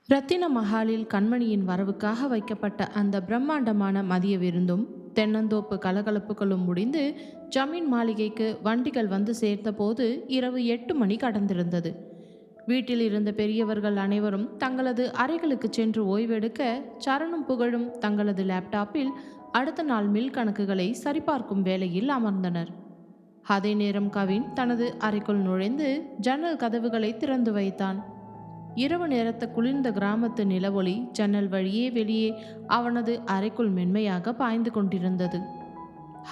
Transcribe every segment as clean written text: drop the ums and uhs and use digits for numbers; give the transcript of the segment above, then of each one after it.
ரத்தின மஹாலில் கண்மணியின் வரவுக்காக வைக்கப்பட்ட அந்த பிரம்மாண்டமான மதிய விருந்தும் தென்னந்தோப்பு கலகலப்புகளும் முடிந்து ஜமீன் மாளிகைக்கு வண்டிகள் வந்து சேர்த்தபோது இரவு 8 மணி கடந்திருந்தது. வீட்டில் இருந்த பெரியவர்கள் அனைவரும் தங்களது அறைகளுக்கு சென்று ஓய்வெடுக்க, சரணும் புகழும் தங்களது லேப்டாப்பில் அடுத்த நாள் மில் கணக்குகளை சரிபார்க்கும் வேலையில் அமர்ந்தனர். அதே நேரம் கவின் தனது அறைக்குள் நுழைந்து ஜன்னல் கதவுகளை திறந்து வைத்தான். இரவு நேரத்து குளிர்ந்த கிராமத்து நிலவொளி ஜன்னல் வழியே வெளியே அவனது அறைக்குள் மென்மையாக பாய்ந்து கொண்டிருந்தது.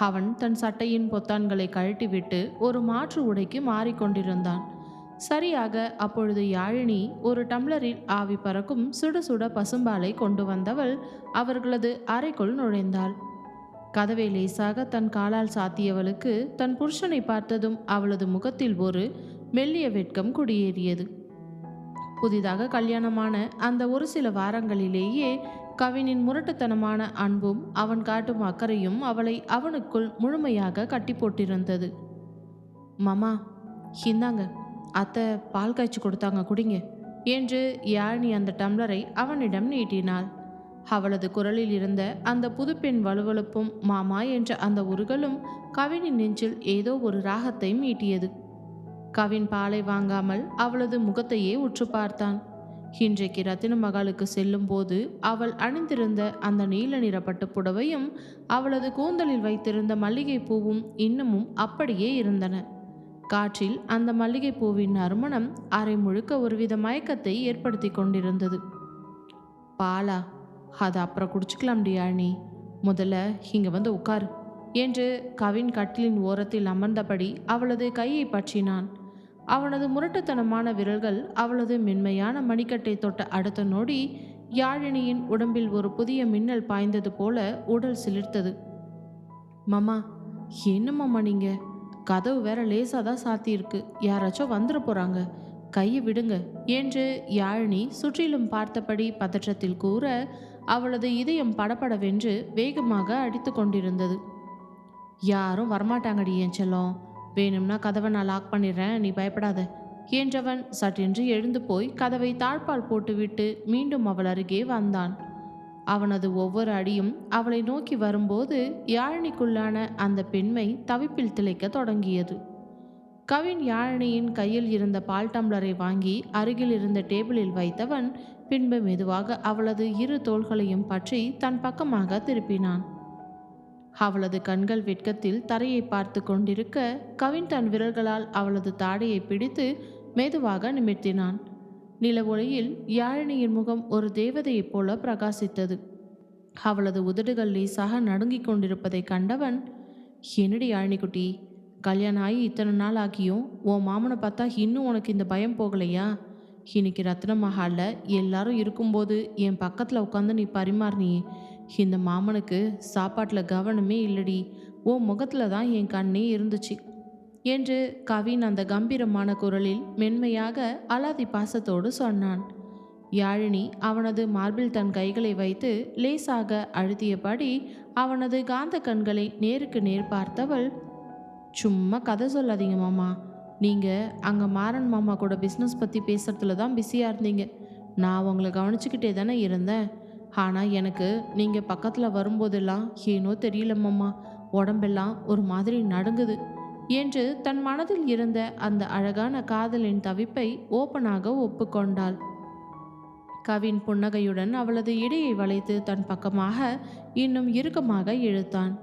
அவன் தன் சட்டையின் பொத்தான்களை கழட்டிவிட்டு ஒரு மாற்று உடைக்கு மாறிக்கொண்டிருந்தான். சரியாக அப்பொழுது யாழினி ஒரு டம்ளரில் ஆவி பறக்கும் சுட சுட பசும்பாலை கொண்டு வந்தவள் அவர்களது அறைக்குள் நுழைந்தாள். கதவை லேசாக தன் காலால் சாத்தியவளுக்கு தன் புருஷனை பார்த்ததும் அவளது முகத்தில் ஒரு மெல்லிய வெட்கம் குடியேறியது. புதிதாக கல்யாணமான அந்த ஒரு சில வாரங்களிலேயே கவினின் முரட்டுத்தனமான அன்பும் அவன் காட்டும் அக்கறையும் அவளை அவனுக்குள் முழுமையாக கட்டி போட்டிருந்தது. மாமா, இந்தாங்க, அத்தை பால் காய்ச்சி கொடுத்தாங்க, குடிங்க என்று யாழினி அந்த டம்ளரை அவனிடம் நீட்டினாள். அவளது குரலில் இருந்த அந்த புதுப்பெண் வலுவழுப்பும் மாமா என்ற அந்த உருகலும் கவினின் நெஞ்சில் ஏதோ ஒரு ராகத்தை மீட்டியது. கவின் பாலை வாங்காமல் அவளது முகத்தையே உற்று பார்த்தான். இன்றைக்கு ரத்தின மகாலுக்கு செல்லும் போது அவள் அணிந்திருந்த அந்த நீல நிற பட்டு புடவையும் அவளது கூந்தலில் வைத்திருந்த மல்லிகை பூவும் இன்னமும் அப்படியே இருந்தன. காற்றில் அந்த மல்லிகை பூவின் நறுமணம் அரை முழுக்க ஒருவித மயக்கத்தை ஏற்படுத்தி கொண்டிருந்தது. பாலா, அதை அப்புறம் குடிச்சுக்கலாம் டியாணி, முதல்ல இங்க வந்து உட்காரு என்று கவின் கட்டிலின் ஓரத்தில் அமர்ந்தபடி அவளது கையை பற்றினான். அவனது முரட்டுத்தனமான விரல்கள் அவளது மென்மையான மணிக்கட்டை தொட்ட அடுத்த நொடி யாழினியின் உடம்பில் ஒரு புதிய மின்னல் பாய்ந்தது போல உடல் சிலிர்த்தது. மாமா, என்ன மாமா நீங்க? கதவு வேற லேசாதான் சாத்தியிருக்கு, யாராச்சும் வந்துட போறாங்க, கையை விடுங்க என்று யாழினி சுற்றிலும் பார்த்தபடி பதற்றத்தில் கூற அவளது இதயம் படபடவென்று வேகமாக அடித்து கொண்டிருந்தது. யாரும் வரமாட்டாங்கடி என் செல்லம், வேணும்னா கதவை நான் லாக் பண்ணிடுறேன், நீ பயப்படாத என்றவன் சட்டென்று எழுந்து போய் கதவை தாழ்பால் போட்டுவிட்டு மீண்டும் அவள் அருகே வந்தான். அவனது ஒவ்வொரு அடியும் அவளை நோக்கி வரும்போது யாழினிக்குள்ளான அந்த பெண்மை தவிப்பில் திளைக்க தொடங்கியது. கவின் யாழினியின் கையில் இருந்த பால் டம்ளரை வாங்கி அருகில் இருந்த டேபிளில் வைத்தவன் பின்பு மெதுவாக அவளது இரு தோள்களையும் பற்றி தன் பக்கமாக திருப்பினான். அவளது கண்கள் வெட்கத்தில் தரையை பார்த்து கொண்டிருக்க கவின் தன் விரல்களால் அவளது தாடையை பிடித்து மெதுவாக நிமிர்த்தினான். நில ஒளியில் யாழினியின் முகம் ஒரு தேவதையைப் போல பிரகாசித்தது. அவளது உதடுகள் லேசாக நடுங்கிக் கொண்டிருப்பதை கண்டவன், என்னடி யாழினிக்குட்டி, கல்யாணம் ஆகி இத்தனை நாள் ஆகியும் உன் மாமனை பார்த்தா இன்னும் உனக்கு இந்த பயம் போகலையா? இன்னைக்கு ரத்ன மஹாலில் எல்லாரும் இருக்கும்போது என் பக்கத்தில் உட்காந்து நீ பரிமாறினியே, இந்த மாமனுக்கு சாப்பாட்டில் கவனமே இல்லடி, ஓ முகத்தில் தான் என் கண்ணே இருந்துச்சு என்று கவின் அந்த கம்பீரமான குரலில் மென்மையாக அலாதி பாசத்தோடு சொன்னான். யாழினி அவனது மார்பில் தன் கைகளை வைத்து லேசாக அழுத்தியபடி அவனது காந்த கண்களை நேருக்கு நேர் பார்த்தவள், சும்மா கதை சொல்லாதீங்க மாமா, நீங்கள் அங்கே மாறன் மாமா கூட பிஸ்னஸ் பற்றி பேசுகிறதுல தான் பிஸியாக இருந்தீங்க, நான் உங்களை கவனிச்சுக்கிட்டே தானே இருந்தேன். ஆனால் எனக்கு நீங்கள் பக்கத்தில் வரும்போதெல்லாம் ஏனோ தெரியலம்மா, உடம்பெல்லாம் ஒரு மாதிரி நடுங்குது என்று தன் மனதில் இருந்த அந்த அழகான காதலின் தவிப்பை ஓப்பனாக ஒப்புக்கொண்டாள். கவின் புன்னகையுடன் அவளது இடையை வளைத்து தன் பக்கமாக இன்னும் இறுக்கமாக இழுத்தான்.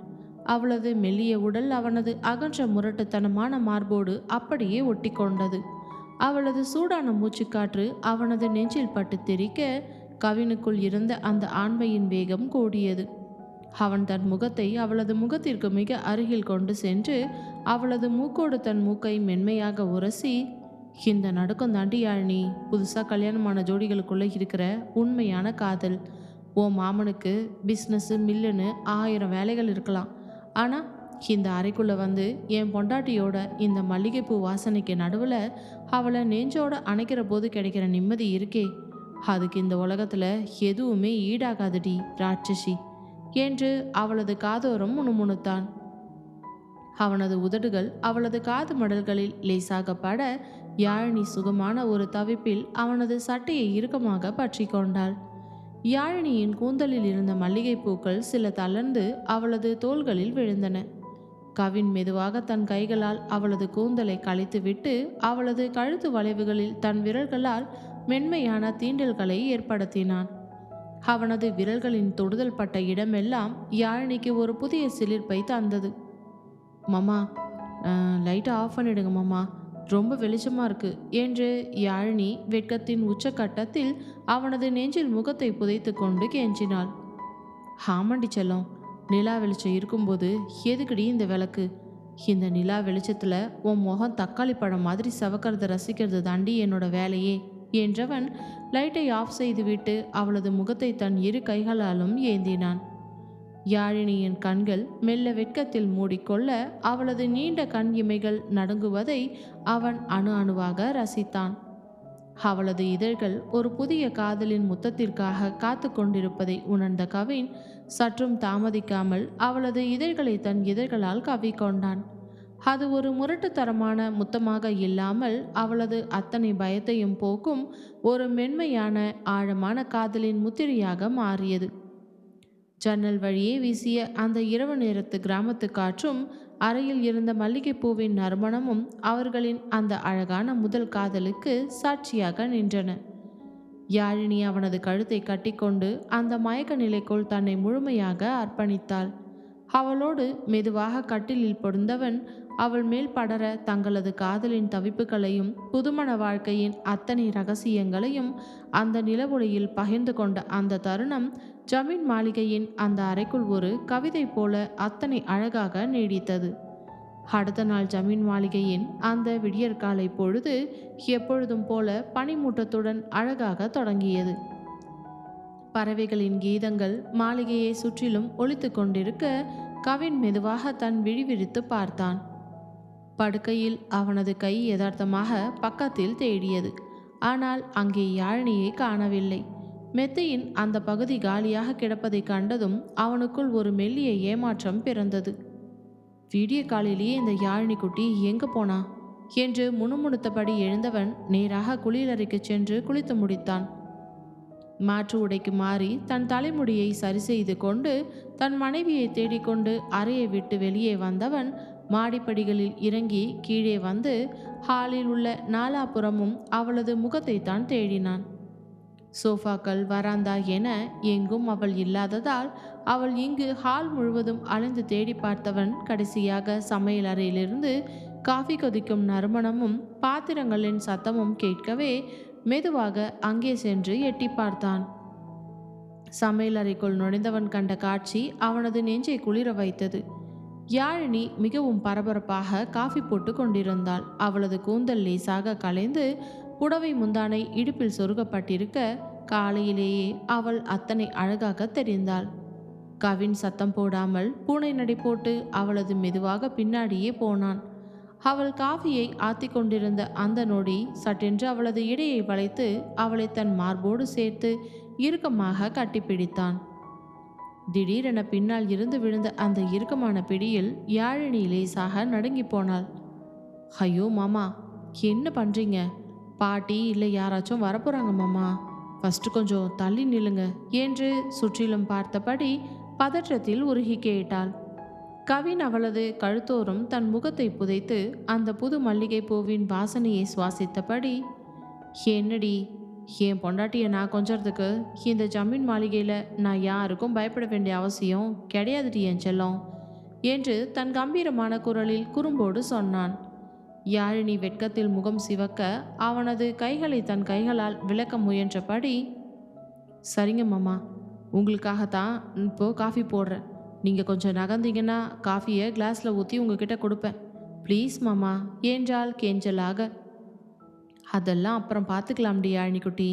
அவளது மெல்லிய உடல் அவனது அகன்ற முரட்டுத்தனமான மார்போடு அப்படியே ஒட்டி கொண்டது. அவளது சூடான மூச்சுக்காற்று அவனது நெஞ்சில் பட்டு தெரிக்க கவினுக்குள் இருந்த அந்த ஆண்மையின் வேகம் கூடியது. அவன் தன் முகத்தை அவளது முகத்திற்கு மிக அருகில் கொண்டு சென்று அவளது மூக்கோடு தன் மூக்கை மென்மையாக உரசி, இந்த நடுக்கம் தாண்டி யாழினி புதுசாக கல்யாணமான ஜோடிகளுக்குள்ளே இருக்கிற உண்மையான காதல். ஓ மாமனுக்கு பிஸ்னஸ்ஸு மில்லுன்னு 1000 வேலைகள் இருக்கலாம், ஆனால் இந்த அறைக்குள்ளே வந்து என் பொண்டாட்டியோட இந்த மல்லிகைப்பூ வாசனைக்கு நடுவில் அவளை நெஞ்சோட அணைக்கிற போது கிடைக்கிற நிம்மதி இருக்கே, அதுக்கு இந்த உலகத்தில் எதுவுமே ஈடாகாதடி ராட்சசி என்று அவளது காதோரம் முணுமுணுத்தான். அவனது உதடுகள் அவளது காது மடல்களில் லேசாக பட யாழினி சுகமான ஒரு தவிப்பில் அவனது சட்டையை இறுக்கமாக பற்றி கொண்டாள். யாழினியின் கூந்தலில் இருந்த மல்லிகைப்பூக்கள் சில தளர்ந்து அவளது தோள்களில் விழுந்தன. கவின் மெதுவாக தன் கைகளால் அவளது கூந்தலை களைத்துவிட்டு அவளது கழுத்து வளைவுகளில் தன் விரல்களால் மென்மையான தீண்டல்களை ஏற்படுத்தினான். அவனது விரல்களின் தொடுதல் பட்ட இடமெல்லாம் யாழினிக்கு ஒரு புதிய சிலிர்ப்பை தந்தது. மாமா, லைட்டை ஆஃப் பண்ணிடுங்க மாமா, ரொம்ப வெளிச்சமாக இருக்கு என்று யாழினி வெட்கத்தின் உச்சக்கட்டத்தில் அவனது நெஞ்சில் முகத்தை புதைத்து கொண்டு கெஞ்சினாள். ஆமாண்டி செல்லம், நிலா வெளிச்சம் இருக்கும்போது எதுக்குடி இந்த விளக்கு? இந்த நிலா வெளிச்சத்தில் உன் முகம் தக்காளி பழம் மாதிரி சவக்கிறத ரசிக்கிறது தாண்டி என்னோட வேலையே என்றவன் லைட்டை ஆஃப் செய்துவிட்டு அவளது முகத்தை தன் இரு கைகளாலும் ஏந்தினான். யாழினியின் கண்கள் மெல்ல வெட்கத்தில் மூடிக்கொள்ள அவளது நீண்ட கண் இமைகள் நடுங்குவதை அவன் அணு அணுவாக ரசித்தான். அவளது இதழ்கள் ஒரு புதிய காதலின் முத்தத்திற்காக காத்து கொண்டிருப்பதை உணர்ந்த கவின் சற்றும் தாமதிக்காமல் அவளது இதழ்களை தன் இதழ்களால் கவ்விக்கொண்டான். அது ஒரு முரட்டுத்தனமான முத்தமாக இல்லாமல் அவளது அத்தனை பயத்தையும் போக்கும் ஒரு மென்மையான ஆழமான காதலின் முத்திரையாக மாறியது. ஜன்னல் வழியே வீசிய அந்த இரவு நேரத்து கிராமத்து காற்றும் அறையில் இருந்த மல்லிகைப்பூவின் நறுமணமும் அவர்களின் அந்த அழகான முதல் காதலுக்கு சாட்சியாக நின்றன. யாழினி அவனது கழுத்தை கட்டிக்கொண்டு அந்த மயக்க நிலைக்குள் தன்னை முழுமையாக அர்ப்பணித்தாள். அவளோடு மெதுவாக கட்டிலில் பொருந்தவன் அவள் மேல் படர தங்களது காதலின் தவிப்புகளையும் புதுமண வாழ்க்கையின் அத்தனை ரகசியங்களையும் அந்த நிலவொளியில் பகிர்ந்து கொண்ட அந்த தருணம் ஜமீன் மாளிகையின் அந்த அறைக்குள் ஒரு கவிதை போல அத்தனை அழகாக நீடித்தது. அடுத்த நாள் ஜமீன் மாளிகையின் அந்த விடியற்காலை பொழுது எப்பொழுதும் போல பனிமூட்டத்துடன் அழகாக தொடங்கியது. பறவைகளின் கீதங்கள் மாளிகையை சுற்றிலும் ஒலித்து கொண்டிருக்க கவின் மெதுவாக தன் விழிவிரித்து பார்த்தான். படுக்கையில் அவனது கை யதார்த்தமாக பக்கத்தில் தேடியது. ஆனால் அங்கே யாழினியை காணவில்லை. மெத்தையின் அந்த பகுதி காலியாக கிடப்பதை கண்டதும் அவனுக்குள் ஒரு மெல்லிய ஏமாற்றம் பிறந்தது. விடிய காலையிலேயே இந்த யாழினி குட்டி எங்கே போனா என்று முணுமுணுத்தபடி எழுந்தவன் நேராக குளியலறைக்கு சென்று குளித்து முடித்தான். மாற்று உடைக்கு மாறி தன் தலைமுடியை சரி செய்து கொண்டு தன் மனைவியை தேடிக்கொண்டு அறையை விட்டு வெளியே வந்தவன் மாடிப்படிகளில் இறங்கி கீழே வந்து ஹாலில் உள்ள நாலாபுறமும் அவளது முகத்தை தான் தேடினான். சோஃபாக்கள், வராந்தா என எங்கும் அவள் இல்லாததால் அவள் இங்கு ஹால் முழுவதும் அலைந்து தேடி பார்த்தவன் கடைசியாக சமையல் அறையிலிருந்து காஃபி கொதிக்கும் நறுமணமும் பாத்திரங்களின் சத்தமும் கேட்கவே மெதுவாக அங்கே சென்று எட்டி பார்த்தான். சமையலறைக்குள் நுழைந்தவன் கண்ட காட்சி அவனது நெஞ்சை குளிர வைத்தது. யாழினி மிகவும் பரபரப்பாக காஃபி போட்டு கொண்டிருந்தாள். அவளது கூந்தல் லேசாக கலைந்து புடவை முந்தானை இடுப்பில் சொருகப்பட்டிருக்க காலையிலேயே அவள் அத்தனை அழகாக தெரிந்தாள். கவின் சத்தம் போடாமல் பூனை நடை போட்டு அவளது மெதுவாக பின்னாடியே போனான். அவள் காஃபியை ஆத்தி கொண்டிருந்த அந்த நொடி சட்டென்று அவளது இடையை வளைத்து அவளை தன் மார்போடு சேர்த்து இறுக்கமாக கட்டிப்பிடித்தான். திடீரென பின்னால் இருந்து விழுந்த அந்த இறுக்கமான பிடியில் யாழினி லேசாக நடுங்கி போனாள். ஐயோ மாமா, என்ன பண்ணுறீங்க? பாட்டி இல்லை யாராச்சும் வரப்போகிறாங்க மாமா, ஃபஸ்ட்டு கொஞ்சம் தள்ளி நில்லுங்க என்று சுற்றிலும் பார்த்தபடி பதற்றத்தில் உருகி கேட்டாள். கவின் அவளது கழுத்தோறும் தன் முகத்தை புதைத்து அந்த புது மல்லிகை பூவின் வாசனையை சுவாசித்தபடி, என்னடி, என் பொண்டாட்டியை நான் கொஞ்சறதுக்கு இந்த ஜமீன் மாளிகையில் நான் யாருக்கும் பயப்பட வேண்டிய அவசியம் கிடையாதுடி என் செல்லம் என்று தன் கம்பீரமான குரலில் குறும்போடு சொன்னான். யாழினி வெட்கத்தில் முகம் சிவக்க அவனது கைகளை தன் கைகளால் விளக்க முயன்றபடி, சரிங்க மாமா, உங்களுக்காகத்தான் இப்போது காஃபி போடுறேன். நீங்கள் கொஞ்சம் நகர்ந்தீங்கன்னா காஃபியை கிளாஸில் ஊற்றி உங்ககிட்ட கொடுப்பேன். ப்ளீஸ் மாமா என்றாள் கெஞ்சலாக. அதெல்லாம் அப்புறம் பார்த்துக்கலாம்டி யாழினிக்குட்டி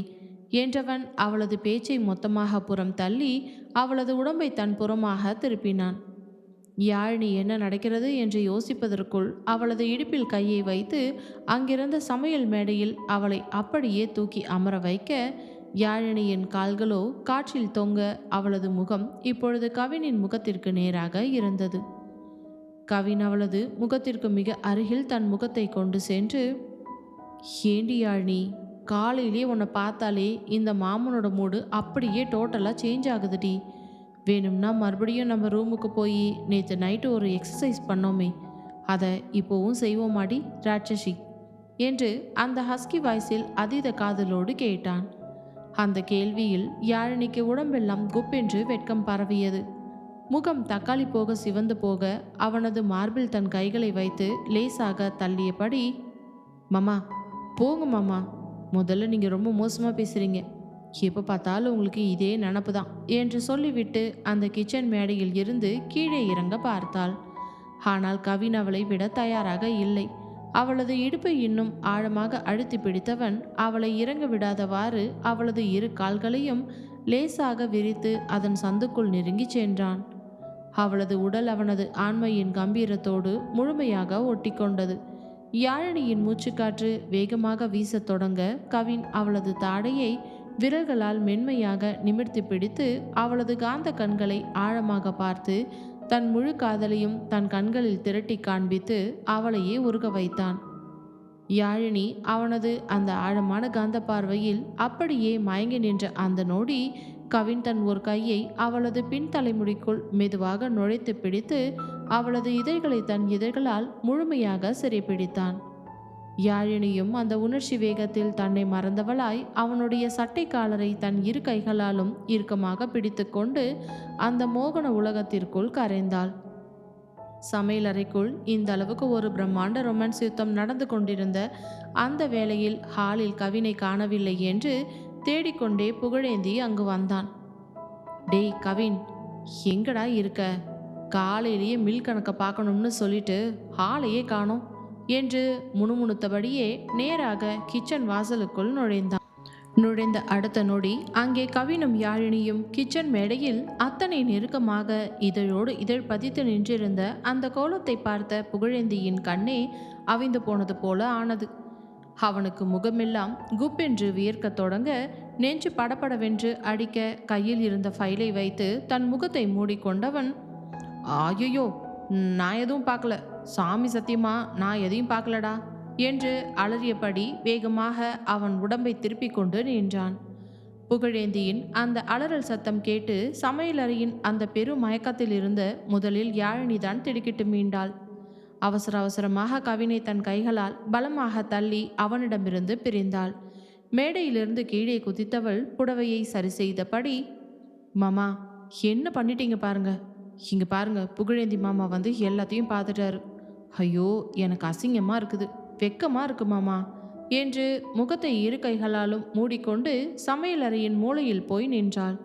என்றவன் அவளது பேச்சை மொத்தமாக புறம் தள்ளி அவளது உடம்பை தன் புறமாக திருப்பினான். யாழினி என்ன நடக்கிறது என்று யோசிப்பதற்குள் அவளது இடுப்பில் கையை வைத்து அங்கிருந்த சமையல் மேடையில் அவளை அப்படியே தூக்கி அமர வைக்க யாழினியின் கால்களோ காற்றில் தொங்க அவளது முகம் இப்பொழுது கவினின் முகத்திற்கு நேராக இருந்தது. கவின் அவளது முகத்திற்கு மிக அருகில் தன் முகத்தை கொண்டு சென்று, ஏண்டி யாழினி, காலையிலே உன்னை பார்த்தாலே இந்த மாமனோட மூடு அப்படியே டோட்டலாக சேஞ்ச் ஆகுதுடி. வேணும்னா மறுபடியும் நம்ம ரூமுக்கு போய் நேற்று நைட்டு ஒரு எக்ஸசைஸ் பண்ணோமே, அதை இப்போவும் செய்வோமாடி ராட்சசி என்று அந்த ஹஸ்கி வாய்ஸில் அதீத காதலோடு கேட்டான். அந்த கேள்வியில் யாழினிக்கு உடம்பெல்லாம் குப்பென்று வெட்கம் பரவியது. முகம் தக்காளி போக சிவந்து போக அவனது மார்பில் தன் கைகளை வைத்து லேசாக தள்ளியபடி, மாமா போங்க மாமா, முதல்ல நீங்கள் ரொம்ப மோசமாக பேசுகிறீங்க, எப்போ பார்த்தாலும் உங்களுக்கு இதே நினப்பு தான் என்று சொல்லிவிட்டு அந்த கிச்சன் மேடையில் இருந்து கீழே இறங்க பார்த்தாள். ஆனால் கவின் அவளை விட தயாராக இல்லை. அவளது இடுப்பை இன்னும் ஆழமாக அழுத்தி பிடித்தவன் அவளை இறங்க விடாதவாறு அவளது இரு கால்களையும் லேசாக விரித்து அதன் சந்துக்குள் நெருங்கி சென்றான். அவளது உடல் அவனது ஆண்மையின் கம்பீரத்தோடு முழுமையாக ஒட்டி கொண்டது. யாழினியின் மூச்சுக்காற்று வேகமாக வீசத் தொடங்க கவின் அவளது தாடையை விரல்களால் மென்மையாக நிமிர்த்தி பிடித்து அவளது காந்த கண்களை ஆழமாக பார்த்து தன் முழு காதலையும் தன் கண்களில் திரட்டி காண்பித்து அவளையே உருக வைத்தான். யாழினி அவனது அந்த ஆழமான காந்த பார்வையில் அப்படியே மயங்கி நின்ற அந்த நொடி கவின் தன் ஒரு கையை அவளது பின் தலைமுடிக்குள் மெதுவாக நுழைத்து பிடித்து அவளது இதழ்களை தன் இதழ்களால் முழுமையாக சிறைப்பிடித்தான். யாழினியும் அந்த உணர்ச்சி வேகத்தில் தன்னை மறந்தவளாய் அவனுடைய சட்டை காலரை தன் இரு கைகளாலும் இறுக்கமாக பிடித்து கொண்டு அந்த மோகன உலகத்திற்குள் கரைந்தாள். சமையலறைக்குள் இந்த அளவுக்கு ஒரு பிரம்மாண்ட ரொமான்ஸ் யுத்தம் நடந்து கொண்டிருந்த அந்த வேளையில் ஹாலில் கவினை காணவில்லை என்று தேடிக்கொண்டே புகழேந்தி அங்கு வந்தான். டேய் கவின், எங்கடா இருக்க? காலையிலேயே மில் கணக்கை பார்க்கணும்னு சொல்லிட்டு ஹாலையே காணோம் என்று முணுமுணுத்தபடியே நேராக கிச்சன் வாசலுக்குள் நுழைந்தான். நுழைந்த அடுத்த நொடி அங்கே கவினும் யாழினியும் கிச்சன் மேடையில் அத்தனை நெருக்கமாக இதழோடு இதழ் பதித்து நின்றிருந்த அந்த கோலத்தை பார்த்த புகழேந்தியின் கண்ணே அவிந்து போனது போல ஆனது. அவனுக்கு முகமெல்லாம் குப்பென்று வியர்க்கத் தொடங்க நெஞ்சு படபடவென்று அடிக்க கையில் இருந்த ஃபைலை வைத்து தன் முகத்தை மூடிக்கொண்டவன், ஆயோ நான் எதுவும் பார்க்கல, சாமி சத்தியமா நான் எதையும் பார்க்கலடா என்று அலறியபடி வேகமாக அவன் உடம்பை திருப்பிக் கொண்டு நின்றான். புகழேந்தியின் அந்த அலறல் சத்தம் கேட்டு சமையலறையின் அந்த பெரும் மயக்கத்தில் இருந்த முதலில் யாழினிதான் திடுக்கிட்டு மீண்டாள். அவசர அவசரமாக கவினை தன் கைகளால் பலமாக தள்ளி அவனிடமிருந்து பிரிந்தாள். மேடையிலிருந்து கீழே குதித்தவள் புடவையை சரி செய்தபடி, மாமா என்ன பண்ணிட்டீங்க பாருங்க, இங்க பாருங்க, புகழேந்தி மாமா வந்து எல்லாத்தையும் பார்த்துட்டாரு. ஐயோ எனக்கு அசிங்கமா இருக்குது, வெக்கமா இருக்கு மாமா என்று முகத்தை இரு கைகளாலும் மூடிக்கொண்டு சமையலறையின் மூலையில் போய் நின்றாள்.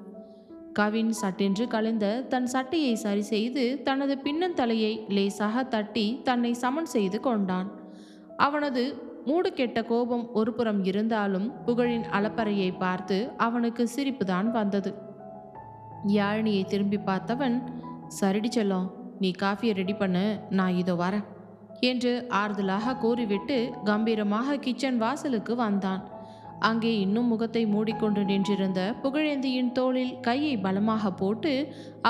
கவின் சட்டென்று கலைந்த தன் சட்டையை சரி செய்து தனது பின்னந்தலையை லேசாக தட்டி தன்னை சமன் செய்து கொண்டான். அவனது மூடு கெட்ட கோபம் ஒரு புறம் இருந்தாலும் புகழின் அலப்பறையை பார்த்து அவனுக்கு சிரிப்புதான் வந்தது. யாழினியை திரும்பி பார்த்தவன், சரிடி செல்லம், நீ காஃபியை ரெடி பண்ணு, நான் இதோ வரேன் என்று ஆறுதலாக கூறிவிட்டு கம்பீரமாக கிச்சன் வாசலுக்கு வந்தான். அங்கே இன்னும் முகத்தை மூடிக்கொண்டு நின்றிருந்த புகழேந்தியின் தோளில் கையை பலமாக போட்டு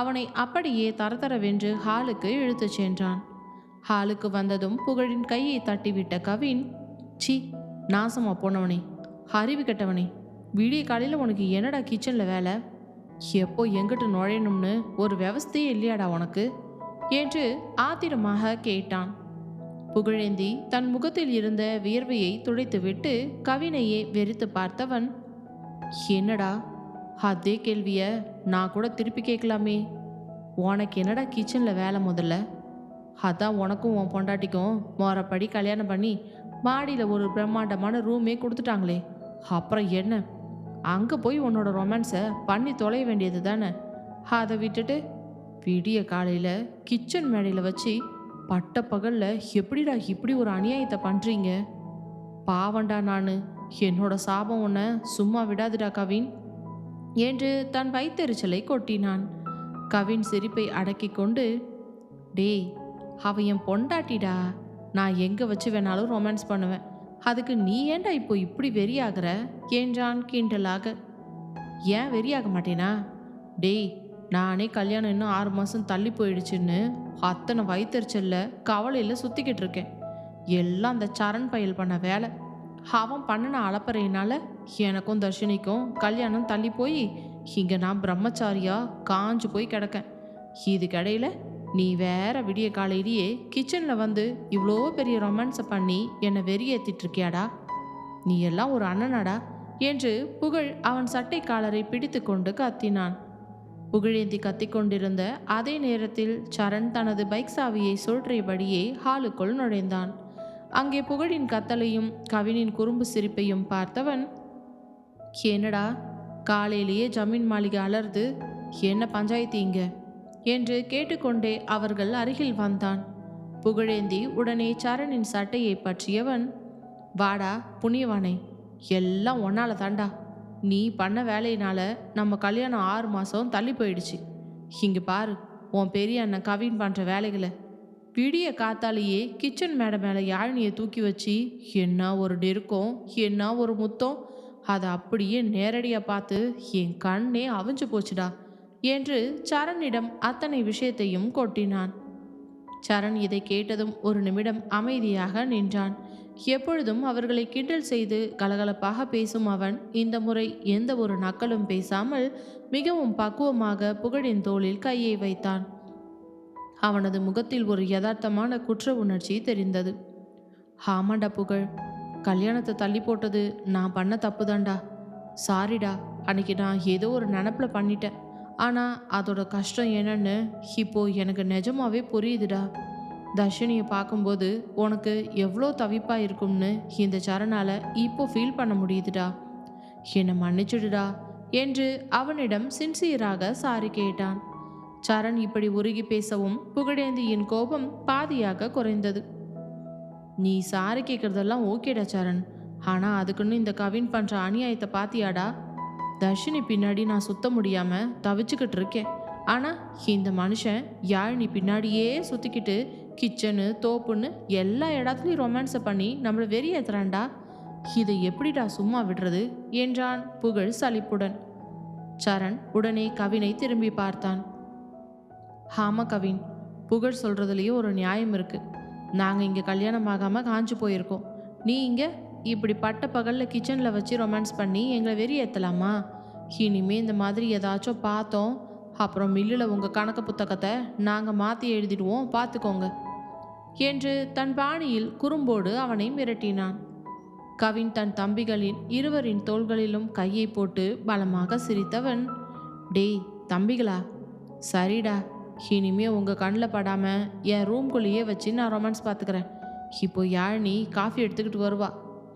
அவனை அப்படியே தரதரவென்று ஹாலுக்கு இழுத்துச் சென்றான். ஹாலுக்கு வந்ததும் புகழின் கையை தட்டிவிட்ட கவின், சி நாசமா போனவனே, அறிவு கெட்டவனே, விடிய காலையில் உனக்கு என்னடா கிச்சனில் வேலை? எப்போ எங்கிட்ட நுழையணும்னு ஒரு விவஸ்தையே இல்லையாடா உனக்கு என்று ஆத்திரமாக கேட்டான். புகழேந்தி தன் முகத்தில் இருந்த வியர்வையை துடைத்துவிட்டு கவினையே வெறித்து பார்த்தவன், என்னடா அதே கேள்விய நான் கூட திருப்பி கேட்கலாமே, உனக்கு என்னடா கிச்சனில் வேலை? முதல்ல அதான் உனக்கும் உன் பொண்டாட்டிக்கும் மோரப்படி கல்யாணம் பண்ணி மாடியில் ஒரு பிரம்மாண்டமான ரூமே கொடுத்துட்டாங்களே, அப்புறம் என்ன, அங்கே போய் உன்னோட ரொமான்ஸை பண்ணி தொலைய வேண்டியது தானே. அதை விட்டுட்டு விடிய காலையில் கிச்சன் மேடையில் வச்சு பட்ட பகலில் எப்படிடா இப்படி ஒரு அநியாயத்தை பண்ணுறீங்க? பாவண்டா நான், என்னோட சாபம் உன்னை சும்மா விடாதுடா கவின் என்று தன் வைத்தெரிச்சலை கொட்டினான். கவின் சிரிப்பை அடக்கி கொண்டு, டேய் அவன் என் பொண்டாட்டிடா, நான் எங்கே வச்சு வேணாலும் ரொமான்ஸ் பண்ணுவேன், அதுக்கு நீ ஏன்டா இப்போ இப்படி வெறியாகிற என்றான் கிண்டலாக. ஏன் வெறியாக மாட்டேனா? டேய் நானே கல்யாணம் இன்னும் 6 மாதம் தள்ளி போயிடுச்சுன்னு அத்தனை வயிற்றுச்சல்ல கவலையில் சுற்றிக்கிட்டு இருக்கேன். எல்லாம் அந்த சரண் பயல் பண்ண வேலை. அவன் பண்ணின அலப்பறையினால எனக்கும் தர்ஷினிக்கும் கல்யாணம் தள்ளி போய் இங்கே நான் பிரம்மச்சாரியா காஞ்சு போய் கிடக்கேன். இதுக்கிடையில நீ வேற விடிய காலையிலேயே கிச்சனில் வந்து இவ்வளோ பெரிய ரொமான்ஸை பண்ணி என்னை வெறியேற்றிட்டு இருக்கியாடா? நீ எல்லாம் ஒரு அண்ணனாடா என்று புகழ் அவன் சட்டை காலரை பிடித்து கொண்டு கத்தினான். புகழேந்தி கத்திக்கொண்டிருந்த அதே நேரத்தில் சரண் தனது பைக் சாவியை சுழற்றியபடியே ஹாலுக்குள் நுழைந்தான். அங்கே புகழின் கத்தலையும் கவினின் குறும்பு சிரிப்பையும் பார்த்தவன், என்னடா காலையிலேயே ஜமீன் மாளிகை அலர்து, என்ன பஞ்சாயத்து இங்க என்று கேட்டுக்கொண்டே அவர்கள் அருகில் வந்தான். புகழேந்தி உடனே சரணின் சட்டையை பற்றியவன், வாடா புண்ணியவானே, எல்லாம் ஒன்னால தாண்டா. நீ பண்ண வேலையினால நம்ம கல்யாணம் 6 மாதம் தள்ளி போயிடுச்சு. இங்கே பாரு உன் பெரிய அண்ணன் கவின் பண்ணுற வேலைகளை. விடிய காத்தாலேயே கிச்சன் மேடை மேலே யாழினியை தூக்கி வச்சு என்ன ஒரு நெருக்கம், என்ன ஒரு முத்தம், அதை அப்படியே நேரடியாக பார்த்து என் கண்ணே அவிஞ்சு போச்சுடா என்று சரணிடம் அத்தனை விஷயத்தையும் கொட்டினான். சரண் இதை கேட்டதும் ஒரு நிமிடம் அமைதியாக நின்றான். எப்பொழுதும் அவர்களை கிண்டல் செய்து கலகலப்பாக பேசும் அவன் இந்த முறை எந்த ஒரு நக்கலும் பேசாமல் மிகவும் பக்குவமாக புகழின் தோளில் கையை வைத்தான். அவனது முகத்தில் ஒரு யதார்த்தமான குற்ற உணர்ச்சி தெரிந்தது. ஆமாண்டா புகழ், கல்யாணத்தை தள்ளி போட்டது நான் பண்ண தப்பு தான்டா. சாரிடா, அன்னைக்கு நான் ஏதோ ஒரு நினப்பில் பண்ணிட்டேன். ஆனால் அதோட கஷ்டம் என்னன்னு இப்போ எனக்கு நிஜமாவே புரியுதுடா. தர்ஷினியை பார்க்கும்போது உனக்கு எவ்வளோ தவிப்பாக இருக்கும்னு இந்த சரணால் இப்போ ஃபீல் பண்ண முடியுதுடா. என்னை மன்னிச்சுடுடா என்று அவனிடம் சின்சியராக சாரி கேட்டான். சரண் இப்படி உருகி பேசவும் புகழேந்தியின் கோபம் பாதியாக குறைந்தது. நீ சாரி கேட்குறதெல்லாம் ஓகேடா சரண், ஆனால் அதுக்குன்னு இந்த கவின் பண்ணுற அநியாயத்தை பாத்தியாடா? தர்ஷினி பின்னாடி நான் சுத்த முடியாமல் தவிச்சுக்கிட்டு இருக்கேன். ஆனால் இந்த மனுஷன் யாழினி பின்னாடியே சுற்றிக்கிட்டு கிச்சனு தோப்புன்னு எல்லா இடத்துலையும் ரொமான்ஸை பண்ணி நம்மளை வெறியேற்றுறான்டா. இதை எப்படிடா சும்மா விடுறது என்றான் புகழ் சலிப்புடன். சரண் உடனே கவினை திரும்பி பார்த்தான். ஆமாம் கவின், புகழ் சொல்கிறதுலேயே ஒரு நியாயம் இருக்குது. நாங்கள் இங்கே கல்யாணம் ஆகாமல் காஞ்சு போயிருக்கோம். நீ இங்கே இப்படி பட்ட பகலில் கிச்சனில் வச்சு ரொமான்ஸ் பண்ணி எங்களை வெறியேற்றலாமா? இனிமே இந்த மாதிரி ஏதாச்சும் பார்த்தோம் அப்புறம் மில்லில் உங்கள் கணக்கு புத்தகத்தை நாங்கள் மாற்றி எழுதிடுவோம், பார்த்துக்கோங்க என்று தன் பாணியில் குறும்போடு அவனை மிரட்டினான். கவின் தன் தம்பிகளின் இருவரின் தோள்களிலும் கையை போட்டு பலமாக சிரித்தவன், டேய் தம்பிகளா, சரிடா, இனிமே உங்கள் கண்ணில் படாமல் என் ரூம்குள்ளேயே வச்சு நான் ரொமான்ஸ் பார்த்துக்கிறேன். இப்போ யாழினி காஃபி எடுத்துக்கிட்டு வருவா,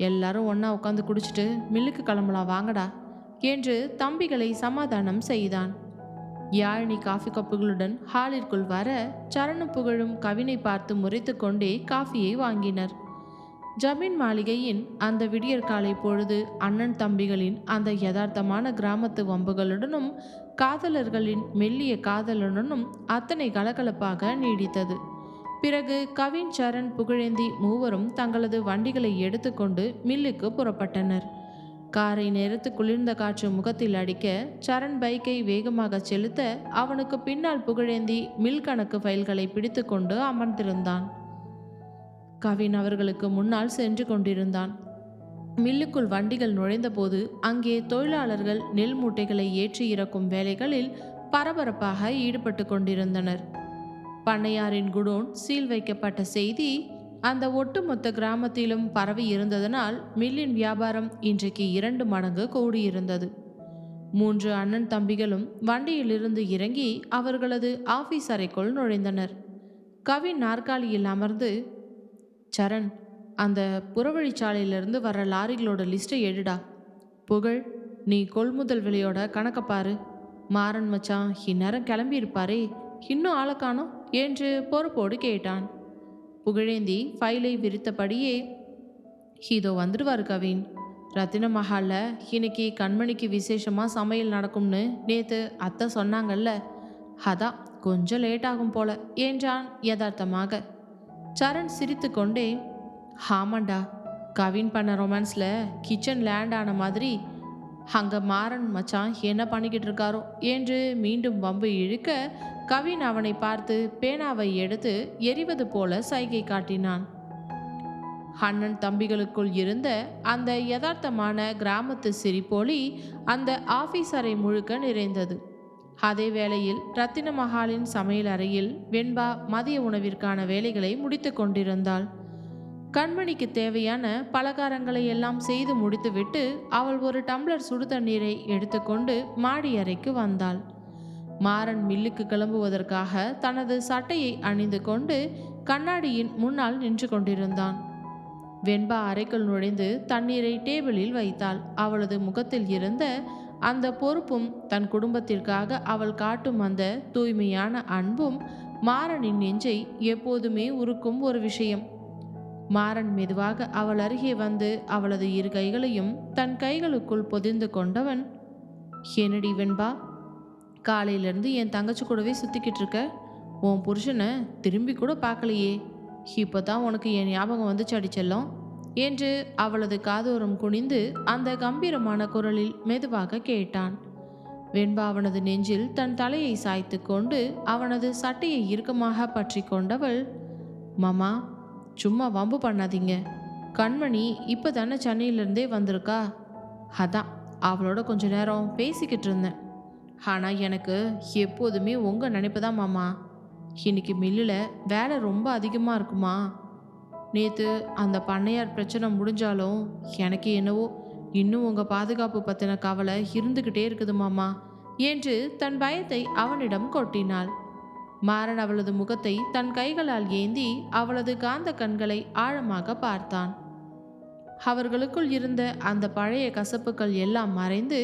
எல்லாரும் ஒன்றா உட்காந்து குடிச்சிட்டு மில்லுக்கு கிளம்பலாம் வாங்கடா என்று தம்பிகளை சமாதானம் செய்தான். யாழினி காஃபி கப்புகளுடன் ஹாலிற்குள் வர சரணம் புகழும் கவினை பார்த்து முறைத்து கொண்டே காஃபியை வாங்கினர். ஜமீன் மாளிகையின் அந்த விடியற்காலை பொழுது அண்ணன் தம்பிகளின் அந்த யதார்த்தமான கிராமத்து வம்புகளுடனும் காதலர்களின் மெல்லிய காதலுடனும் அத்தனை கலகலப்பாக நீடித்தது. பிறகு கவின், சரண், புகழேந்தி மூவரும் தங்களது வண்டிகளை எடுத்துக்கொண்டு மில்லுக்கு புறப்பட்டனர். காரை நேரத்து குளிர்ந்த காற்று முகத்தில் அடிக்க சரண் பைக்கை வேகமாக செலுத்த அவனுக்கு பின்னால் புகழேந்தி மில் கணக்கு ஃபைல்களை பிடித்து கொண்டு அமர்ந்திருந்தான். கவின் அவர்களுக்கு முன்னால் சென்று கொண்டிருந்தான். மில்லுக்குள் வண்டிகள் நுழைந்தபோது அங்கே தொழிலாளர்கள் நெல் மூட்டைகளை ஏற்றி இறக்கும் வேலைகளில் பரபரப்பாக ஈடுபட்டு கொண்டிருந்தனர். பண்ணையாரின் குடோன் சீல் வைக்கப்பட்ட செய்தி அந்த ஒட்டுமொத்த கிராமத்திலும் பரவி இருந்ததனால் மில்லின் வியாபாரம் இன்றைக்கு 2 மடங்கு கூடியிருந்தது. 3 அண்ணன் தம்பிகளும் வண்டியிலிருந்து இறங்கி அவர்களது ஆபீஸ் அறைக்குள் நுழைந்தனர். கவின் நாற்காலியில் அமர்ந்து, சரண், அந்த புறவழிச்சாலையிலிருந்து வர லாரிகளோட லிஸ்ட்டை எடுடா. புகழ், நீ கொள்முதல் விலையோட கணக்க பாரு. மாறன் மச்சான் இந்நேரம் கிளம்பி இருப்பாரே, இன்னும் ஆளை காணோம் என்று பொறுப்போடு கேட்டான். புகழேந்தி ஃபைலை விரித்தபடியே, இதோ வந்துடுவார் கவின். ரத்தின மஹாலில் இன்னைக்கு கண்மணிக்கு விசேஷமாக சமையல் நடக்கும்னு நேற்று அத்தை சொன்னாங்கல்ல, அதான் கொஞ்சம் லேட் ஆகும் போல என்றான் யதார்த்தமாக. சரண் சிரித்து கொண்டே, ஆமாண்டா, கவின் பண்ண ரொமான்ஸில் கிச்சன் லேண்ட் ஆன மாதிரி அங்கே மாறன் மச்சான் என்ன பண்ணிக்கிட்டு இருக்காரோ என்று மீண்டும் வம்பு இழுக்க கவின் அவனை பார்த்து பேனாவை எடுத்து எரிவது போல சைகை காட்டினான். அண்ணன் தம்பிகளுக்குள் இருந்த அந்த யதார்த்தமான கிராமத்து சிரிப்பொலி அந்த ஆபீஸ் அறை முழுக்க நிறைந்தது. அதே வேளையில் ரத்தின மகாலின் சமையல் அறையில் வெண்பா மதிய உணவிற்கான வேலைகளை முடித்து கொண்டிருந்தாள். கண்மணிக்கு தேவையான பலகாரங்களை எல்லாம் செய்து முடித்துவிட்டு அவள் ஒரு டம்ளர் சுடு தண்ணீரை எடுத்துக்கொண்டு மாடி அறைக்கு வந்தாள். மாறன் மில்லுக்கு கிளம்புவதற்காக தனது சட்டையை அணிந்து கொண்டு கண்ணாடியின் முன்னால் நின்று கொண்டிருந்தான். வெண்பா அறைக்குள் நுழைந்து தண்ணீரை டேபிளில் வைத்தாள். அவளது முகத்தில் இருந்த அந்த பொறுப்பும் தன் குடும்பத்திற்காக அவள் காட்டும் அந்த தூய்மையான அன்பும் மாறனின் நெஞ்சை எப்போதுமே உருக்கும் ஒரு விஷயம். மாறன் மெதுவாக அவள் அருகே வந்து அவளது இரு கைகளையும் தன் கைகளுக்குள் பொதிந்து கொண்டவன், என்னடி வெண்பா, காலையிலேருந்து என் தங்கச்சி கூடவே சுற்றிக்கிட்டு இருக்க? உன் புருஷனை திரும்பி கூட பார்க்கலையே, இப்போ தான் உனக்கு என் ஞாபகம் வந்துச்சு அடிச்செல்லம் என்று அவளது காதோரம் குனிந்து அந்த கம்பீரமான குரலில் மெதுவாக கேட்டான். வெண்பா அவனது நெஞ்சில் தன் தலையை சாய்த்து கொண்டு அவனது சட்டையை இறுக்கமாக பற்றி கொண்டவள், மாமா சும்மா வம்பு பண்ணாதீங்க, கண்மணி இப்போ தானே சென்னையிலேருந்தே வந்திருக்கா, அதான் அவளோட கொஞ்ச நேரம் பேசிக்கிட்டு இருந்தேன். ஆனால் எனக்கு எப்போதுமே உங்கள் நினைப்பு தான் மாமா. இன்னைக்கு மில்லில் வேலை ரொம்ப அதிகமாக இருக்குமா? நேற்று அந்த பண்ணையார் பிரச்சனை முடிஞ்சாலும் எனக்கு என்னவோ இன்னும் உங்கள் பாதுகாப்பு பற்றின கவலை இருந்துக்கிட்டே இருக்குது மாமா என்று தன் பயத்தை அவனிடம் கொட்டினாள். மாறன் அவளது முகத்தை தன் கைகளால் ஏந்தி அவளது காந்த கண்களை ஆழமாக பார்த்தான். அவர்களுக்குள் இருந்த அந்த பழைய கசப்புகள் எல்லாம் மறைந்து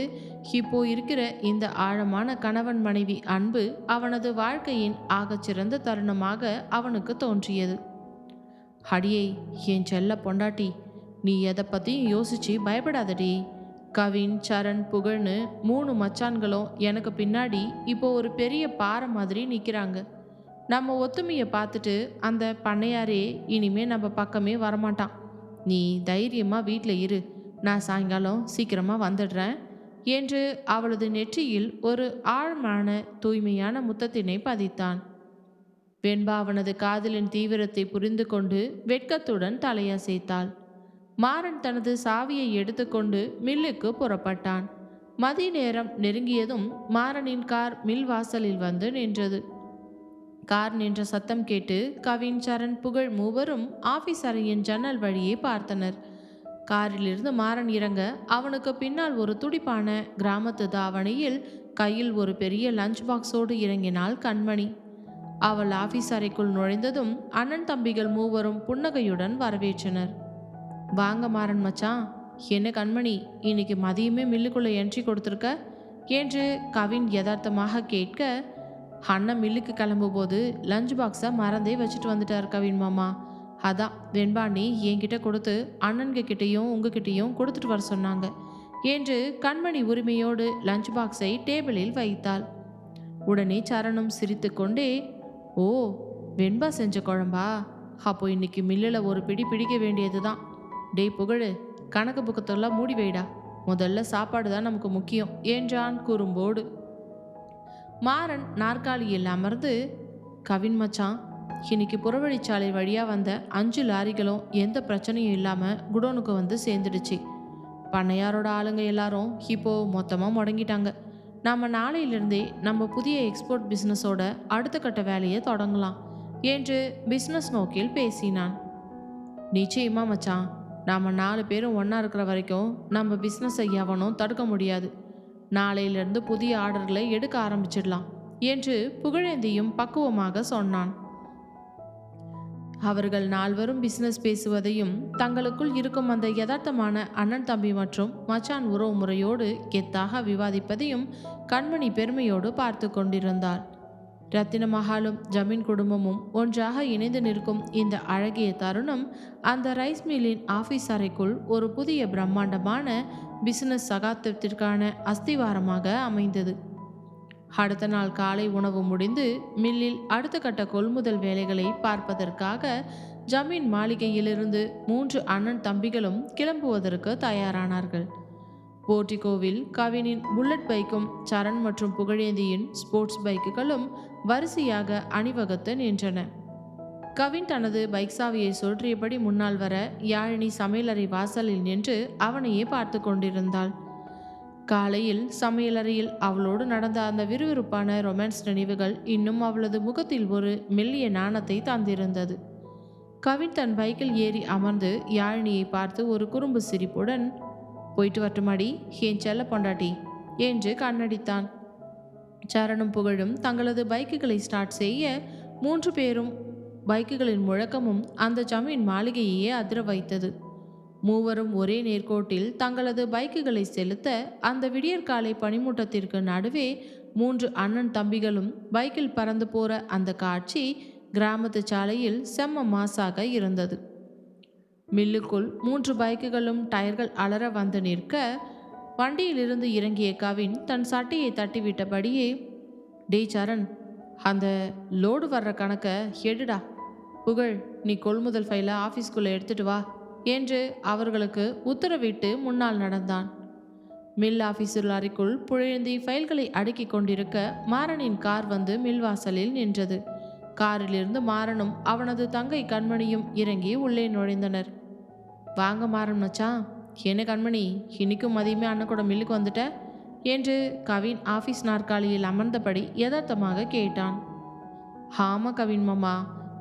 இப்போ இருக்கிற இந்த ஆழமான கணவன் மனைவி அன்பு அவனது வாழ்க்கையின் ஆகச்சிறந்த தருணமாக அவனுக்கு தோன்றியது. அடியே என் செல்ல பொண்டாட்டி, நீ எதை பற்றியும் யோசிச்சு பயப்படாதடி. கவின், சரண், புகழ்னு 3 மச்சான்களும் எனக்கு பின்னாடி இப்போ ஒரு பெரிய பாறை மாதிரி நிற்கிறாங்க. நம்ம ஒத்துமையை பார்த்துட்டு அந்த பண்ணையாரே இனிமே நம்ம பக்கமே வரமாட்டான். நீ தைரியமாக வீட்டில் இரு, நான் சாயங்காலம் சீக்கிரமாக வந்துடுறேன் என்று அவளது நெற்றியில் ஒரு ஆழமான தூய்மையான முத்தத்தினை பதித்தான். வெண்பா அவனது காதலின் தீவிரத்தை புரிந்து கொண்டு வெட்கத்துடன் தலையசைத்தாள். மாறன் தனது சாவியை எடுத்துக்கொண்டு மில்லுக்கு புறப்பட்டான். மதிய நேரம் நெருங்கியதும் மாறனின் கார் மில் வாசலில் வந்து நின்றது. கார் நின்ற சத்தம் கேட்டு கவின், சரண், புகழ் மூவரும் ஆபீஸ் அறையின் ஜன்னல் வழியே பார்த்தனர். காரிலிருந்து மாறன் இறங்க அவனுக்கு பின்னால் ஒரு துடிப்பான கிராமத்து தாவணியில் கையில் ஒரு பெரிய லஞ்ச் பாக்ஸோடு இறங்கினாள் கண்மணி. அவள் ஆபீஸ் அறைக்குள் நுழைந்ததும் அண்ணன் தம்பிகள் மூவரும் புன்னகையுடன் வரவேற்றனர். வாங்க மாறன் மச்சான், என்ன கண்மணி இன்னைக்கு மதியமே மில்லுக்குள்ளே என்ட்ரி கொடுத்துருக்க என்று கவின் யதார்த்தமாக கேட்க, அண்ணன் மில்லுக்கு கிளம்பும்போது லஞ்ச் பாக்ஸை மறந்தே வச்சுட்டு வந்துட்டார் கவின் மாமா, அதான் வெண்பாண்டி என்கிட்ட கொடுத்து அண்ணன்கிட்டையும் உங்ககிட்டையும் கொடுத்துட்டு வர சொன்னாங்க என்று கண்மணி உரிமையோடு லஞ்ச் பாக்ஸை டேபிளில் வைத்தாள். உடனே சரணம் சிரித்து கொண்டே, ஓ வெண்பா செஞ்ச குழம்பா, அப்போ இன்னைக்கு மில்லில் ஒரு பிடி பிடிக்க வேண்டியது தான். டேய் புகழு, கணக்கு புக்கத்தெல்லாம் மூடி வைடா, முதல்ல சாப்பாடு தான் நமக்கு முக்கியம் என்றான் குறும்போடு. மாறன் நாற்காலியில் அமர்ந்து, கவின் மச்சான், இன்னைக்கு புறவழிச்சாலை வழியாக வந்த 5 லாரிகளும் எந்த பிரச்சனையும் இல்லாமல் குடோனுக்கு வந்து சேர்ந்துடுச்சு. பண்ணையாரோட ஆளுங்க எல்லாரும் இப்போது மொத்தமாக முடங்கிட்டாங்க. நாம் நாளையிலிருந்தே நம்ம புதிய எக்ஸ்போர்ட் பிஸ்னஸோட அடுத்த கட்ட வேலையை தொடங்கலாம் என்று பிஸ்னஸ் நோக்கில் பேசினான். நிச்சயமா மச்சான், நாம் 4 பேரும் ஒன்றா இருக்கிற வரைக்கும் நம்ம பிஸ்னஸை எவனும் தடுக்க முடியாது. நாளையிலிருந்து புதிய ஆர்டர்களை எடுக்க ஆரம்பிச்சிடலாம் என்று புகழேந்தியும் பக்குவமாக சொன்னான். அவர்கள் 4வரும் பிஸ்னஸ் பேசுவதையும் தங்களுக்குள் இருக்கும் அந்த யதார்த்தமான அண்ணன் தம்பி மற்றும் மச்சான் உறவு முறையோடு கெத்தாக விவாதிப்பதையும் கண்மணி பெருமையோடு பார்த்து கொண்டிருந்தாள். ரத்தின மகாலும் ஜமீன் குடும்பமும் ஒன்றாக இணைந்து நிற்கும் இந்த அழகிய தருணம் அந்த ரைஸ் மில்லின் ஆஃபீஸ் அறைக்குள் ஒரு புதிய பிரம்மாண்டமான பிசினஸ் சகாப்தத்திற்கான அஸ்திவாரமாக அமைந்தது. அடுத்த நாள் காலை உணவு முடிந்து மில்லில் அடுத்த கட்ட கொள்முதல் வேலைகளை பார்ப்பதற்காக ஜமீன் மாளிகையிலிருந்து 3 அண்ணன் தம்பிகளும் கிளம்புவதற்கு தயாரானார்கள். போர்டிகோவில் கவினின் புல்லட் பைக்கும் சரண் மற்றும் புகழேந்தியின் ஸ்போர்ட்ஸ் பைக்குகளும் வரிசையாக அணிவகுத்து நின்றன. கவின் தனது பைக் சாவியை சுழற்றியபடி முன்னால் வர யாழினி சமையலறை வாசலில் நின்று அவனையே பார்த்து கொண்டிருந்தாள். காலையில் சமையலறையில் அவளோடு நடந்த அந்த விறுவிறுப்பான ரொமான்ஸ் நினைவுகள் இன்னும் அவளது முகத்தில் ஒரு மெல்லிய நாணத்தை தந்திருந்தது. கவின் தன் பைக்கில் ஏறி அமர்ந்து யாழினியை பார்த்து ஒரு குறும்பு சிரிப்புடன், போயிட்டு வரட்டுமாடி என் செல்ல பொண்டாட்டி என்று கண்ணடித்தான். சரணும் புகழும் தங்களது பைக்குகளை ஸ்டார்ட் செய்ய 3 பேரும் பைக்குகளின் முழக்கமும் அந்த ஜமீன் மாளிகையே அதிர வைத்தது. மூவரும் ஒரே நேர்கோட்டில் தங்களது பைக்குகளை செலுத்த அந்த விடியற்காலை பனிமூட்டத்திற்கு நடுவே 3 அண்ணன் தம்பிகளும் பைக்கில் பறந்து போற அந்த காட்சி கிராமத்து சாலையில் செம்ம மாசாக இருந்தது. மில்லுக்குள் 3 பைக்குகளும் டயர்கள் அலற வந்து நிற்க வண்டியிலிருந்து இறங்கிய கவின் தன் சட்டையை தட்டிவிட்டபடியே, டேய் சரண், அந்த லோடு வர்ற கணக்கை எடுடா. புகழ், நீ கொள்முதல் ஃபைலை ஆஃபீஸ்குள்ளே எடுத்துட்டு வா என்று அவர்களுக்கு உத்தரவிட்டு முன்னால் நடந்தான். மில் ஆஃபீஸர் அறைக்குள் புழையந்தி ஃபைல்களை அடுக்கி கொண்டிருக்க மாறனின் கார் வந்து மில் வாசலில் நின்றது. காரிலிருந்து மாறனும் அவனது தங்கை கண்மணியும் இறங்கி உள்ளே நுழைந்தனர். வாங்க மாறன் மச்சான், என்ன கண்மணி, இன்னைக்கும் மதியமே அண்ணன் கூட மில்லுக்கு வந்துட்ட என்று கவின் ஆஃபீஸ் நாற்காலியில் அமர்ந்தபடி யதார்த்தமாக கேட்டான். ஆமாம் கவின் மாமா,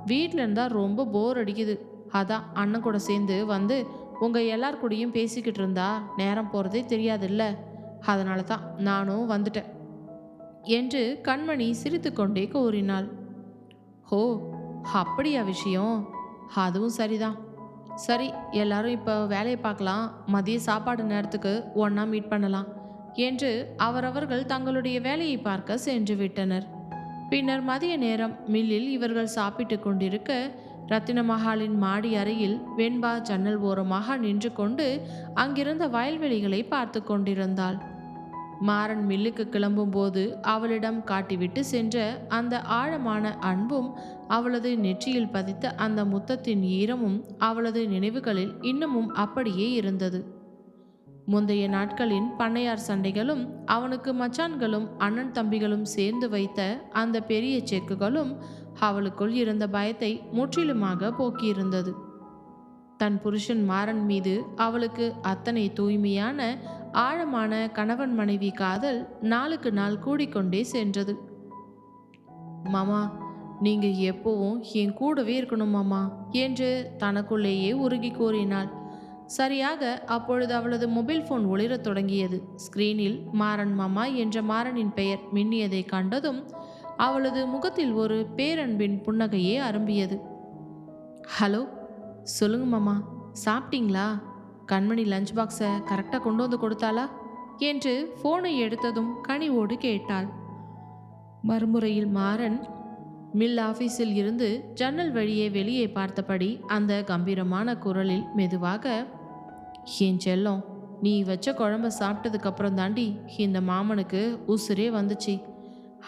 வீட்டில் இருந்தால் ரொம்ப போர் அடிக்குது. அதான் அண்ணன் கூட சேர்ந்து வந்து உங்கள் எல்லார் கூடயும் பேசிக்கிட்டு இருந்தா நேரம் போகிறதே தெரியாதுல்ல, அதனால தான் நானும் வந்துட்டேன் என்று கண்மணி சிரித்து கொண்டே கூறினாள். ஓ, அப்படியா விஷயம்? அதுவும் சரிதான். சரி, எல்லாரும் இப்போ வேலையை பார்க்கலாம், மதிய சாப்பாடு நேரத்துக்கு ஒன்றா மீட் பண்ணலாம் என்று அவரவர்கள் தங்களுடைய வேலையை பார்க்க சென்று விட்டனர். பின்னர் மதிய நேரம் மில்லில் இவர்கள் சாப்பிட்டு கொண்டிருக்க ரத்தின மஹாலின் மாடி அறையில் வெண்பா ஜன்னல் ஓரமாக நின்று கொண்டு அங்கிருந்த வயல்வெளிகளை பார்த்து கொண்டிருந்தாள். மாறன் மில்லுக்கு கிளம்பும் போது அவளிடம் காட்டிவிட்டு சென்ற அந்த ஆழமான அன்பும் அவளது நெற்றியில் பதித்த அந்த முத்தத்தின் ஈரமும் அவளது நினைவுகளில் இன்னமும் அப்படியே இருந்தது. முந்தைய நாட்களின் பண்ணையார் சண்டைகளும் அவனுக்கு மச்சான்களும் அண்ணன் தம்பிகளும் சேர்ந்து வைத்த அந்த பெரிய செக்குகளும் அவளுக்குள் இருந்த பயத்தை முற்றிலுமாக போக்கியிருந்தது. தன் புருஷன் மாறன் மீது அவளுக்கு அத்தனை தூய்மையான ஆழமான கணவன் மனைவி காதல் நாளுக்கு நாள் கூடிக்கொண்டே சென்றது. மாமா, நீங்க எப்பவும் என் கூடவே இருக்கணும் மாமா என்று தனக்குள்ளேயே உருகி கூறினாள். சரியாக அப்பொழுது அவளது மொபைல் போன் ஒளிரத் தொடங்கியது. ஸ்கிரீனில் மாறன் மாமா என்ற மாறனின் பெயர் மின்னியதை கண்டதும் அவளது முகத்தில் ஒரு பேரன்பின் புன்னகையே அரும்பியது. ஹலோ, சொல்லுங்க மாமா, சாப்பிட்டீங்களா? கண்மணி லஞ்ச் பாக்ஸை கரெக்டாக கொண்டு வந்து கொடுத்தாளா என்று ஃபோனை எடுத்ததும் கனிவோடு கேட்டாள். மறுமுறையில் மாறன் மில் ஆஃபீஸில் இருந்து ஜன்னல் வழியே வெளியே பார்த்தபடி அந்த கம்பீரமான குரலில் மெதுவாக, என் செல்லம், நீ வச்ச குழம்ப சாப்பிட்டதுக்கப்புறம் தாண்டி இந்த மாமனுக்கு உசுரே வந்துச்சு.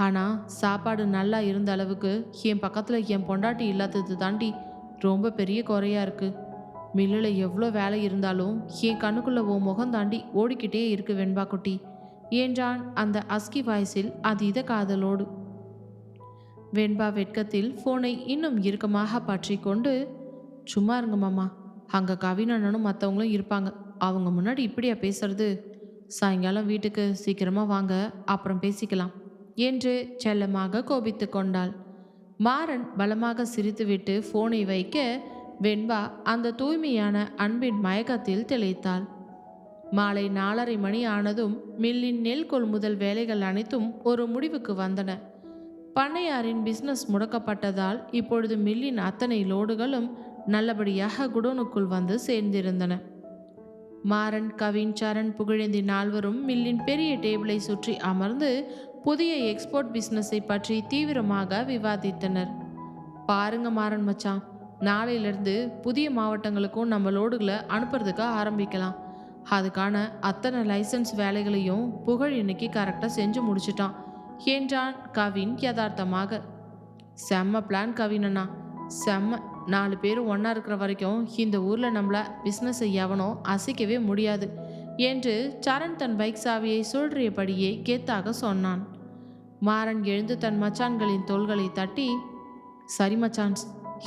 ஆனால் சாப்பாடு நல்லா இருந்த அளவுக்கு என் பக்கத்தில் என் பொண்டாட்டி இல்லாதது தாண்டி ரொம்ப பெரிய குறையா இருக்கு. மில்லில் எவ்வளோ வேலை இருந்தாலும் என் கண்ணுக்குள்ளே ஓ முகம் தாண்டி ஓடிக்கிட்டே இருக்கு வெண்பா குட்டி என்றான் அந்த அஸ்கி வாய்ஸில் அதீத காதலோடு. வெண்பா வெட்கத்தில் ஃபோனை இன்னும் இறுக்கமாக பற்றி கொண்டு, சும்மா இருங்க மாமா, அங்கே கவினண்ணனும் மற்றவங்களும் இருப்பாங்க, அவங்க முன்னாடி இப்படியா பேசுறது? சாயங்காலம் வீட்டுக்கு சீக்கிரமாக வாங்க, அப்புறம் பேசிக்கலாம் என்று செல்லமாக கோபித்து கொண்டாள். மாறன் பலமாக சிரித்துவிட்டு ஃபோனை வைக்க வெண்பா அந்த தூய்மையான அன்பின் மயக்கத்தில் திளைத்தாள். மாலை 4:30 மணி ஆனதும் மில்லின் நெல் கொள்முதல் வேலைகள் அனைத்தும் ஒரு முடிவுக்கு வந்தன. பண்ணையாரின் பிசினஸ் முடக்கப்பட்டதால் இப்பொழுது மில்லின் அத்தனை லோடுகளும் நல்லபடியாக குடோனுக்குள் வந்து சேர்ந்திருந்தன. மாறன், கவின், சரண், புகழேந்தி 4வரும் மில்லின் பெரிய டேபிளை சுற்றி அமர்ந்து புதிய எக்ஸ்போர்ட் பிஸ்னஸை பற்றி தீவிரமாக விவாதித்தனர். பாருங்க மாறன் மச்சான், நாளையிலிருந்து புதிய மாவட்டங்களுக்கும் நம்ம லோடுகளை அனுப்புறதுக்கு ஆரம்பிக்கலாம். அதுக்கான அத்தனை லைசன்ஸ் வேலைகளையும் புகழ் இன்னைக்கு கரெக்டாக செஞ்சு முடிச்சிட்டான் என்றான் கவின் யதார்த்தமாக. செம்ம பிளான் கவினண்ணா, செம்ம. 4 பேர் ஒன்றா இருக்கிற வரைக்கும் இந்த ஊரில் நம்மள பிஸ்னஸை எவனோ அசைக்கவே முடியாது என்று சரண் தன் பைக் சாவியை சுழற்றியபடியே கெத்தாக சொன்னான். மாறன் எழுந்து தன் மச்சான்களின் தோள்களை தட்டி, சரி மச்சான்ஸ்,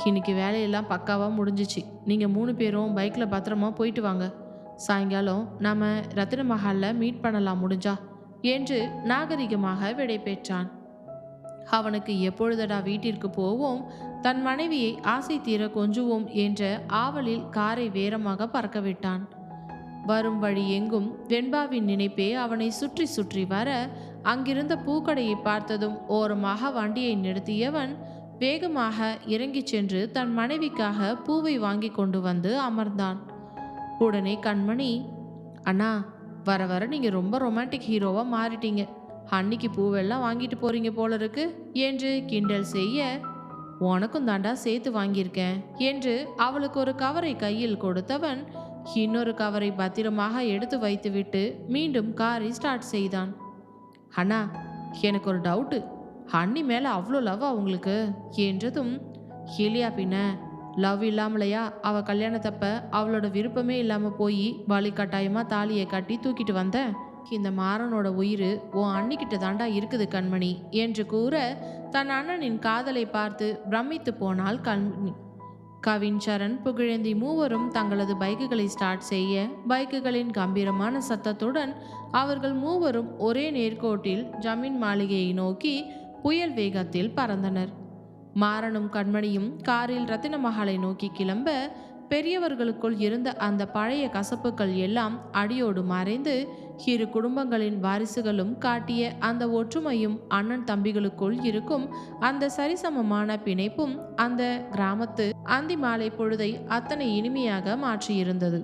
இன்னைக்கு வேலையெல்லாம் பக்காவாக முடிஞ்சிச்சு. நீங்கள் 3 பேரும் பைக்கில் பத்திரமா போயிட்டு வாங்க. சாயங்காலம் நாம் ரத்தின மஹாலில் மீட் பண்ணலாம் முடிஞ்சா என்று நாகரிகமாக விடை பெற்றான். அவனுக்கு எப்பொழுதடா வீட்டிற்கு போவோம், தன் மனைவியை ஆசை தீர கொஞ்சுவோம் என்ற ஆவலில் காரை வேகமாக பறக்க விட்டான். வரும் வழி எங்கும் வெண்பாவின் நினைப்பே அவனை சுற்றி சுற்றி வர, அங்கிருந்த பூக்கடையை பார்த்ததும் ஓரமாக வண்டியை நிறுத்தியவன் வேகமாக இறங்கிச் சென்று தன் மனைவிக்காக பூவை வாங்கி கொண்டு வந்து அமர்ந்தான். உடனே கண்மணி, அண்ணா, வர வர நீங்கள் ரொம்ப ரொமான்டிக் ஹீரோவாக மாறிட்டீங்க. அன்னிக்கு பூவெல்லாம் வாங்கிட்டு போறீங்க போல இருக்கு என்று கிண்டல் செய்ய, உனக்கும் தாண்டா சேர்த்து வாங்கியிருக்கேன் என்று அவளுக்கு ஒரு கவரை கையில் கொடுத்தவன் இன்னொரு கவரை பத்திரமாக எடுத்து வைத்துவிட்டு மீண்டும் காரை ஸ்டார்ட் செய்தான். அண்ணா, எனக்கு ஒரு டவுட்டு, அண்ணி மேலே அவ்வளோ லவ்வா உங்களுக்கு என்றதும், இல்லையா பின்ன, லவ் இல்லாமலையா அவள் கல்யாணத்தப்ப அவளோட விருப்பமே இல்லாமல் போய் வலி கட்டாயமாக தாலியை கட்டி தூக்கிட்டு வந்தேன். இந்த மாறனோட உயிர் உன் அண்ணிக்கிட்ட தாண்டா இருக்குது கண்மணி என்று கூற, தன் அண்ணனின் காதலை பார்த்து பிரமித்து போனாள் கண்மணி. கவின், சரண், புகழேந்தி மூவரும் தங்களது பைக்குகளை ஸ்டார்ட் செய்ய, பைக்குகளின் கம்பீரமான சத்தத்துடன் அவர்கள் மூவரும் ஒரே நேர்கோட்டில் ஜமீன் மாளிகையை நோக்கி புயல் வேகத்தில் பறந்தனர். மாறனும் கண்மணியும் காரில் ரத்தின மஹாலை நோக்கி கிளம்ப, பெரியவர்களுக்குள் இருந்த அந்த பழைய கசப்புகள் எல்லாம் அடியோடு மறைந்து, இரு குடும்பங்களின் வாரிசுகளும் காட்டிய அந்த ஒற்றுமையும் அண்ணன் தம்பிகளுக்குள் இருக்கும் அந்த சரிசமமான பிணைப்பும் அந்த கிராமத்து அந்தி மாலை பொழுதை அத்தனை இனிமையாக மாற்றியிருந்தது.